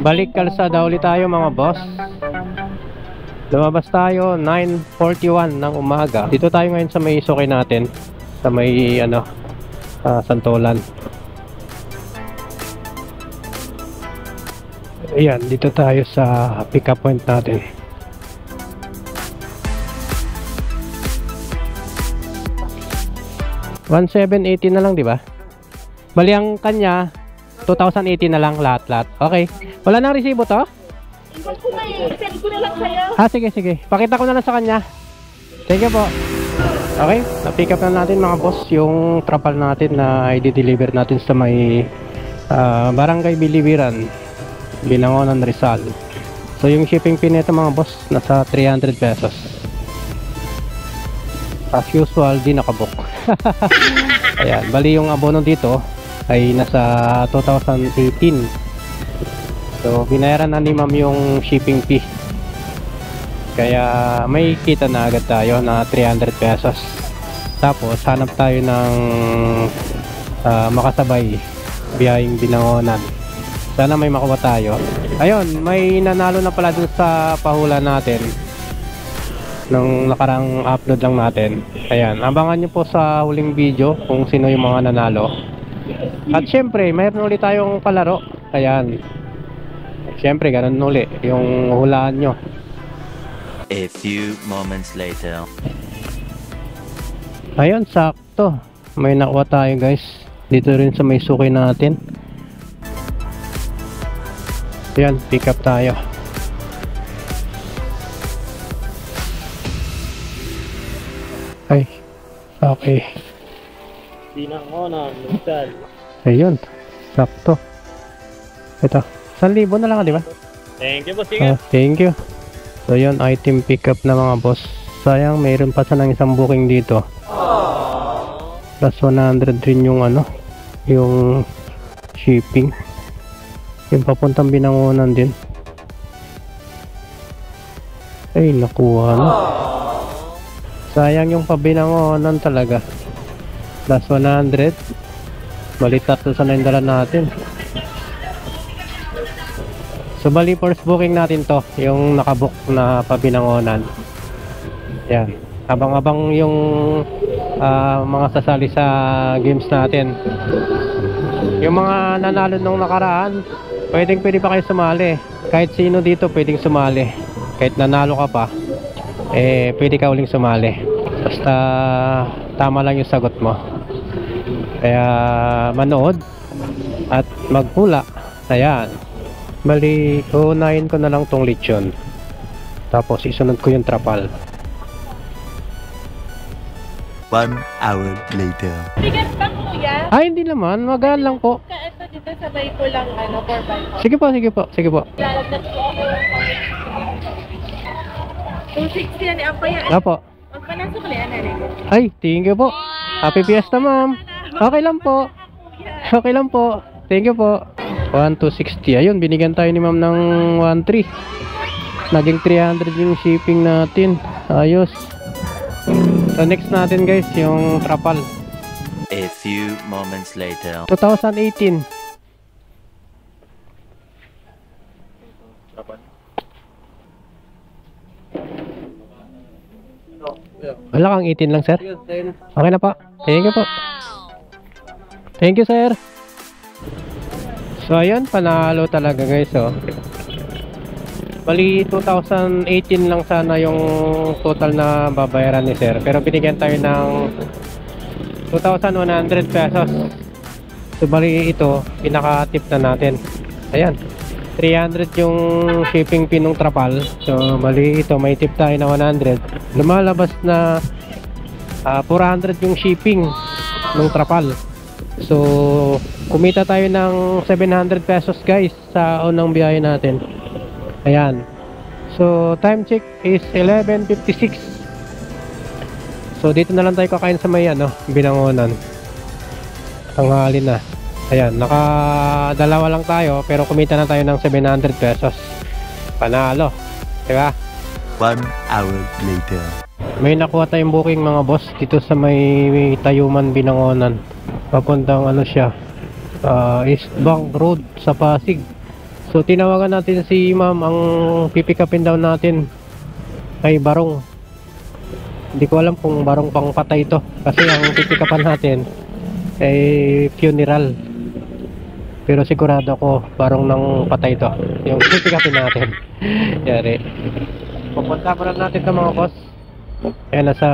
Balik kalsada ulit tayo mga boss. Lumabas tayo 9:41 ng umaga. Dito tayo ngayon sa may suki natin, sa may Santolan. Ayan, dito tayo sa pick up point natin. $1,780 na lang, di ba? Bali ang kanya 2,080 na lang lahat-lahat. Okay. Wala nang resibo to? Send ko na lang sa'yo. Sige. Pakita ko na lang sa kanya. Thank you po. Okay, na-pick up na natin mga boss yung trapal natin na i-deliver natin sa may Barangay Bilibiran, Binangonan, Rizal. So yung shipping fee nito mga boss nasa 300 pesos. As usual, di nakabook. Ayan, bali yung abono dito ay nasa 2018. So binayaran na ni ma'am yung shipping fee. Kaya may kita na agad tayo na 300 pesos. Tapos hanap tayo ng makasabay biyaheng Binangonan. Sana may makuha tayo. Ayun, may nanalo na pala dun sa pahula natin nung nakarang upload lang natin. Ayan, abangan nyo po sa huling video kung sino yung mga nanalo. At syempre mayroon ulit tayong palaro. Ayan, syempre ganun ulit yung hulaan nyo. A few moments later. Ayun, sakto. May nakuha tayo guys. Dito rin sa may suki natin. Ayan, pick up tayo. Ay, okay. Binangonan, Rizal. Ayun, sakto. Ito, 1,000 na lang di ba? Thank you, boss. Ingat. Thank you. So yun, item pick up na mga boss. Sayang, mayroon pa sanang isang booking dito. Plus 100 rin yung yung shipping. Yung papuntang Binangonan din. Ay, nakuha na. Sayang yung pabinangonan talaga. Plus 100. Bali, tatlo sana yung dala natin. So bali, first booking natin to, yung nakabook na pabinangonan. Yan, abang-abang yung mga sasali sa games natin. Yung mga nanalo nung nakaraan, pwede pa kayo sumali. Kahit sino dito pwedeng sumali. Kahit nanalo ka pa, pwede ka uling sumali. Basta tama lang yung sagot mo. Kaya manood at maghula. Ayan, bali, uunahin ko na lang tong lechon. Tapos isunod ko yung trapal. 1 hour later. Bigat ba kuya? Ay, hindi naman. Magaan lang po. Ito dito sabay ko lang 4x4. Sige po. Lalagdag po ako. 260 yan. Ako yan. Apo. Magpanasok ulit. Ay, thank you po. Happy Fiesta, ma'am. Okay lang po. Thank you po. 1,260. Ayun, binigyan tayo ni ma'am ng 1,300. Naging 300 yung shipping natin. Ayos. So next natin guys, yung trapal. A few moments later. 2018. Wala kang 18 lang, sir? Okay na po. Thank you po. Thank you, sir. So ayun, panalo talaga guys, oh. Bali 2018 lang sana yung total na babayaran ni sir, pero binigyan tayo ng 2,100 pesos. So bali ito, pinaka-tip na natin. Ayan, 300 yung shipping fee ng trapal. So bali ito, may tip tayo na 100. Lumalabas na 400 yung shipping ng trapal. So kumita tayo ng 700 pesos guys sa unang biyahe natin. Ayan. So time check is 11:56. So dito na lang tayo kakain sa may Binangonan. Tanghali na. Ayan, nakadalawa lang tayo pero kumita na tayo ng 700 pesos. Panalo, diba? 1 hour later. May nakuha tayong booking mga boss dito sa may Tayuman, Binangonan. Papuntang siya, East Bank Road sa Pasig. So tinawagan natin si ma'am, ang pipick upin daw natin ay Barong. Hindi ko alam kung Barong pang patay to, kasi ang pipick upan natin ay funeral. Pero sigurado ko Barong ng patay to yung pipick upin natin. Yari, pupunta ko na natin to mga boss. Ayan, nasa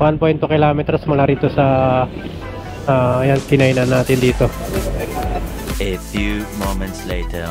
1.2 kilometers mula rito sa ayan, kinainan natin dito. A few moments later.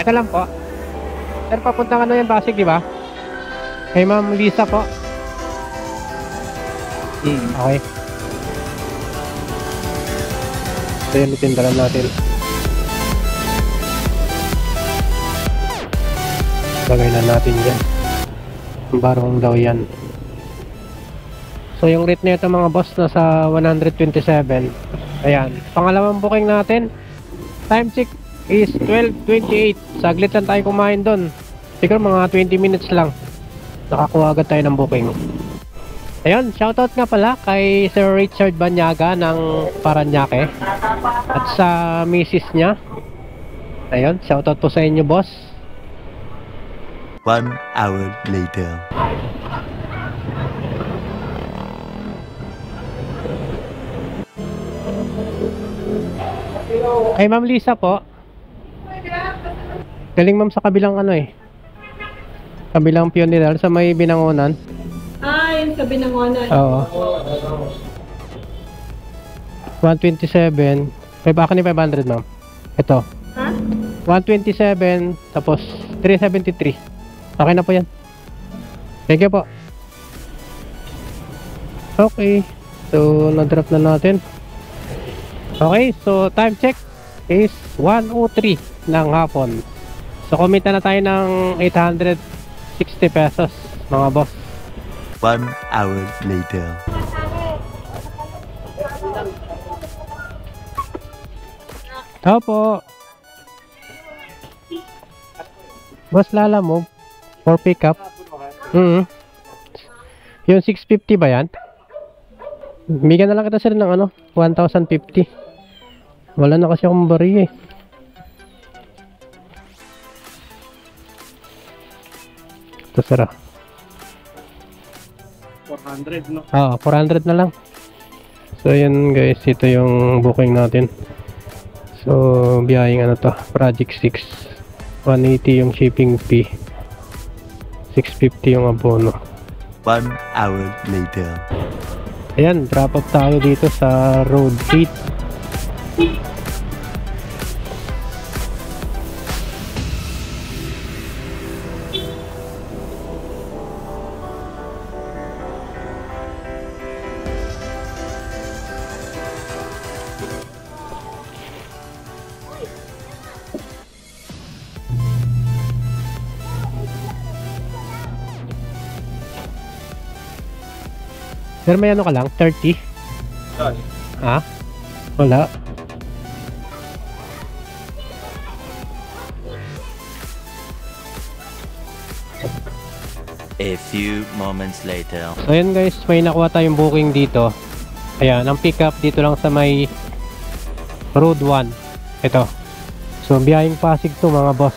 Ito lang po. Sir, papuntang ano yan, Pasig, di ba? Kay Ma'am Lisa po. Okay. So yan, itindalan natin. Bagay na natin yan. Barong daw yan. So yung rate nito mga boss, nasa 127. Ayan, pangalawang booking natin. Time check is 12:28. Saglit lang tayo kumain doon. Siguro mga 20 minutes lang. Nakakuha agad tayo ng booking. Ayun, shoutout nga pala kay Sir Richard Banyaga ng Paranaque at sa misis niya. Ayun, shoutout po sa inyo, boss. 1 hour later. Kay Ma'am Lisa po. Galing ma'am sa kabilang ano eh. Kabilang funeral sa may Binangonan. Yun sa Binangonan. Oo. 127. May baka ni 500 ma'am. Ito. Ha? 127 tapos 373. Okay na po yan. Thank you po. Okay. So, na-drop na natin. Okay. So, time check is 1:03 ng hapon. So, kumita na tayo ng 860 pesos mga boss. 1 hour later. Opo. Boss Lala mo for pickup. Yung 650 ba yan? Bigyan na lang kita sir ng ano 1,050. Wala na kasi akong bari eh. Ito sir ah. 400, no? 400 na lang. So yan guys, ito yung booking natin. So biyaheng ano to, Project 6. 180 yung shipping fee. 650 yung abono. 1 hour later. Ayan, drop off tayo dito sa Road 8. Sir, may ano ka lang? 30? Ha? Wala. A few moments later. So ayan guys, may nakuha tayong booking dito. Ayan, ang pick up dito lang sa may Road 1. Ito. So biyaheng Pasig to mga boss.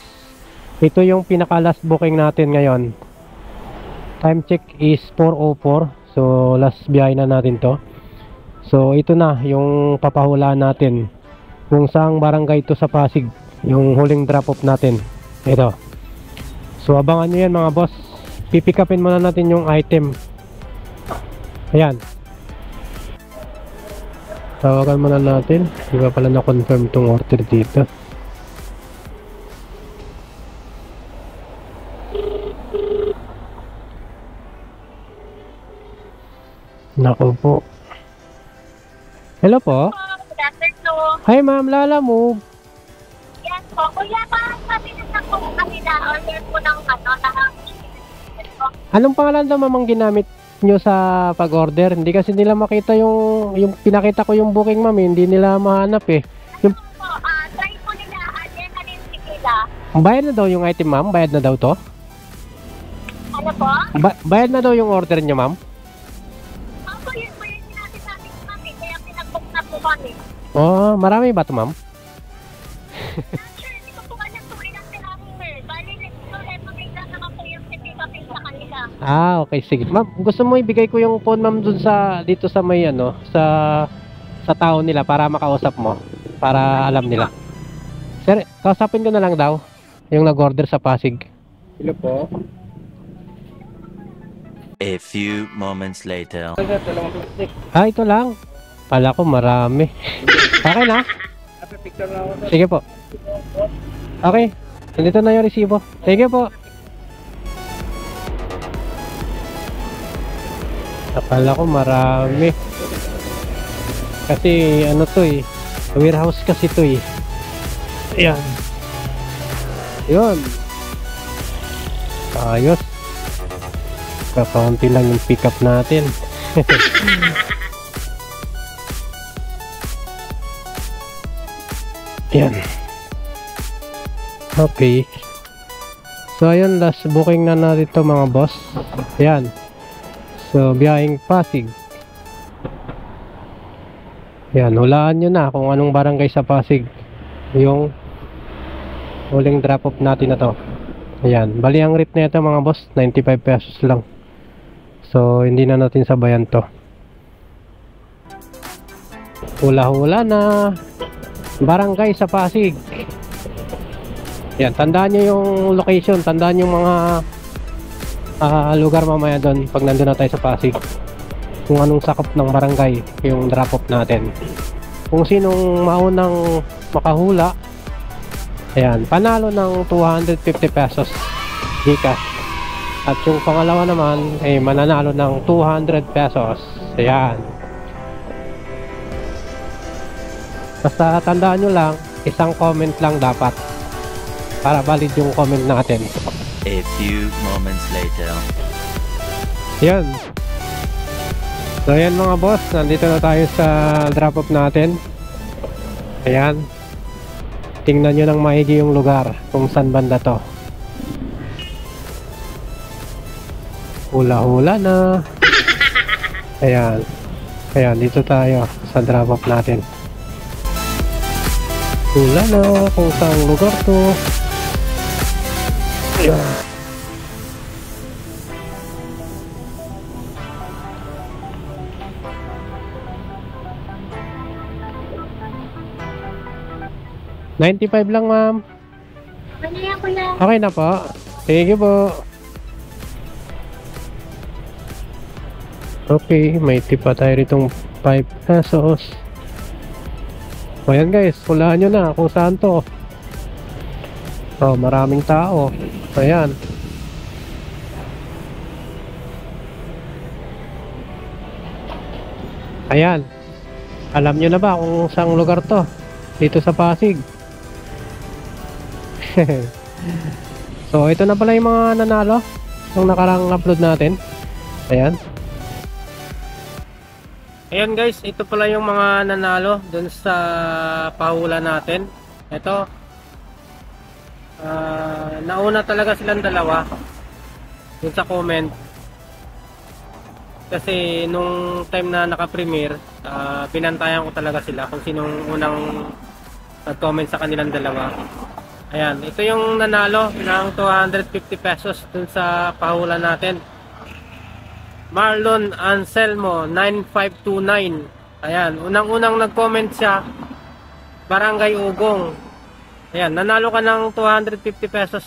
Ito yung pinaka last booking natin ngayon. Time check is 4:04. So last biyahe na natin to. So ito na yung papahulaan natin kung saang barangay ito sa Pasig, yung huling drop off natin. Ito. So abangan nyo yan mga boss. Pipick upin muna natin yung item. Ayan. Tawagan muna natin. Di ba pala na-confirm tong order dito. Nako po. Hello po. Good afternoon. Hi ma'am, Lala Move. Yes po. Kuya, parang sabi na po kanila order po ng Anong pangalan daw mamang ginamit nyo sa pag-order? Hindi kasi nila makita yung pinakita ko yung booking ma'am, hindi nila mahanap eh. Yung try po kanila. Bayad na daw yung item, ma'am? Bayad na daw to? Ano po? Bayad na daw yung order niyo, ma'am? Ako yun po yung sinabi sa amin kami, kaya pinag-book na po kami. Oh, marami ba to, ma'am? Sure, hindi ko po alam kung ilang sinabi sir. Bali, lepamig lang naman po yung pick-upin sa kanila. Ah, okay, sige. Ma'am, gusto mo ibigay ko yung phone, ma'am, dun sa, dito sa may, ano, sa tao nila para makausap mo. Para alam nila. Sir, kausapin ko na lang daw yung nag-order sa Pasig. Hello po. A few moments later. Dalawang plastic. Ah, ito lang. Kala ko marami. Okay na? Picture na ako. Sige po. Okay. Nandito na yung resibo. Thank you po. Akala ko marami. Kasi ano to eh. Warehouse kasi to eh. Ayan. Yun. Ayos. Kakaunti lang yung pick up natin. Yan. Okay. So ayun, last booking na natin to mga boss. Yan. So biyaheng Pasig. Yan, hulaan nyo na kung anong barangay sa Pasig yung huling drop off natin na to. Ayan, bali ang rate na ito mga boss, 95 pesos lang. So hindi na natin sabayan to. Hula-hula na barangay sa Pasig. Yan, tandaan nyo yung location, tandaan yung mga lugar mamaya doon pag nandun na tayo sa Pasig. Kung anong sakop ng barangay yung drop off natin. Kung sinong maunang makahula, ayan, panalo ng 250 pesos Gcash. At yung pangalawa naman ay mananalo ng 200 pesos. Ayan. Basta tandaan nyo lang, isang comment lang dapat para valid yung comment natin. A few moments later. Yan. So ayan mga boss, nandito na tayo sa drop off natin. Ayan. Tingnan nyo ng maigi yung lugar kung saan banda to. Hula-hula na. Ayan. Ayan, dito tayo sa drop off natin. Hula na kung saan lugar to. Ayan. $95 lang, ma'am. Ano yan kuya? Okay na po. Sige po. Okay, may tip pa tayo ritong 5 pesos. O yan guys, hulaan nyo na kung saan to. Oh, maraming tao. Ayan. Ayan. Alam nyo na ba kung saan lugar to? Dito sa Pasig. So ito na pala yung mga nanalo nung nakarang upload natin. Ayan. Ayan guys, ito pala yung mga nanalo dun sa pahula natin. Ito, nauna talaga silang dalawa dun sa comment. Kasi nung time na naka-premiere, pinantayan ko talaga sila kung sinong unang nag-comment sa kanilang dalawa. Ayan, ito yung nanalo ng 250 pesos dun sa pahula natin. Marlon Anselmo 9529. Ayan, unang-unang nag-comment siya, Barangay Ugong. Ayan, nanalo ka ng 250 pesos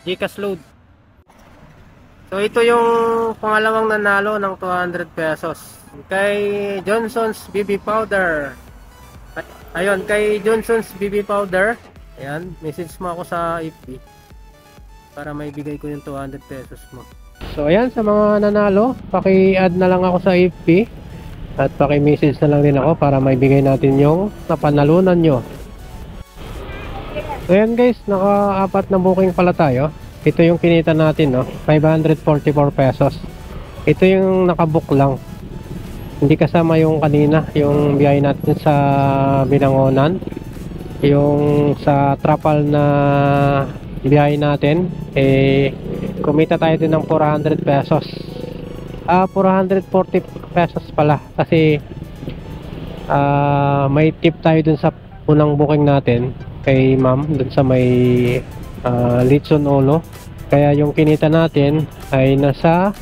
Gcash load. So ito yung pangalawang nanalo ng 200 pesos kay Johnson's BB Powder. Ayun, kay Johnson's BB Powder. Ayan, message mo ako sa FB para maibigay ko yung 200 pesos mo. So ayan, sa mga nanalo, paki-add na lang ako sa FB at paki-message na lang din ako para maibigay natin yung napanalunan nyo. So ayan guys, naka-apat na booking pala tayo. Ito yung kinita natin, no? 544 pesos. Ito yung nakabook lang. Hindi kasama yung kanina, yung biyahe natin sa Binangonan. yung sa trapal na biyahe natin, kumita tayo din ng 400 pesos. 440 pesos pala kasi may tip tayo dun sa unang booking natin kay ma'am dun sa may Litson Olo, kaya yung kinita natin ay nasa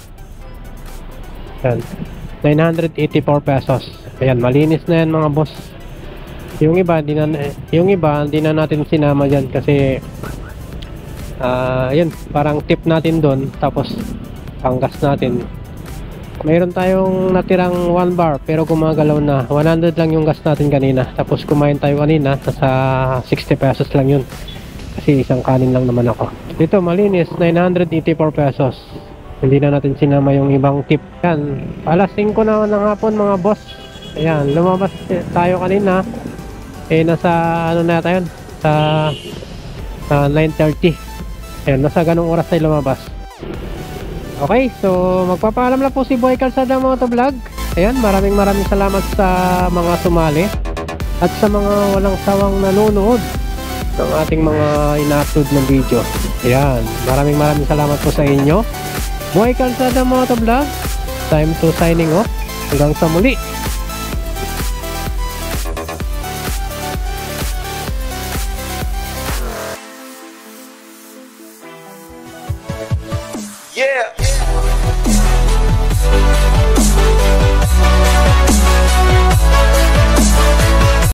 984 pesos. Ayan, malinis na yan mga boss. Yung iba hindi na natin sinama dyan kasi yun, parang tip natin doon, tapos panggas natin. Mayroon tayong natirang 1 bar pero gumagalaw na. 100 lang yung gas natin kanina. Tapos kumain tayo kanina, nasa 60 pesos lang yun. Kasi isang kanin lang naman ako. Dito malinis, 984 pesos. Hindi na natin sinama yung ibang tip. Yan, alas 5 na ng hapon mga boss. Ayan, lumabas tayo kanina. Nasa ano na tayo? Sa 9:30. Ayan, nasa ganong oras tayo lumabas. Okay, so magpapaalam lang po si Boy Calzada Motovlog. Ayan, maraming salamat sa mga sumali at sa mga walang sawang nanonood ng ating mga ina-upload ng video. Ayan, maraming salamat po sa inyo. Boy Calzada Motovlog, time to signing off. Hanggang sa muli. Yeah.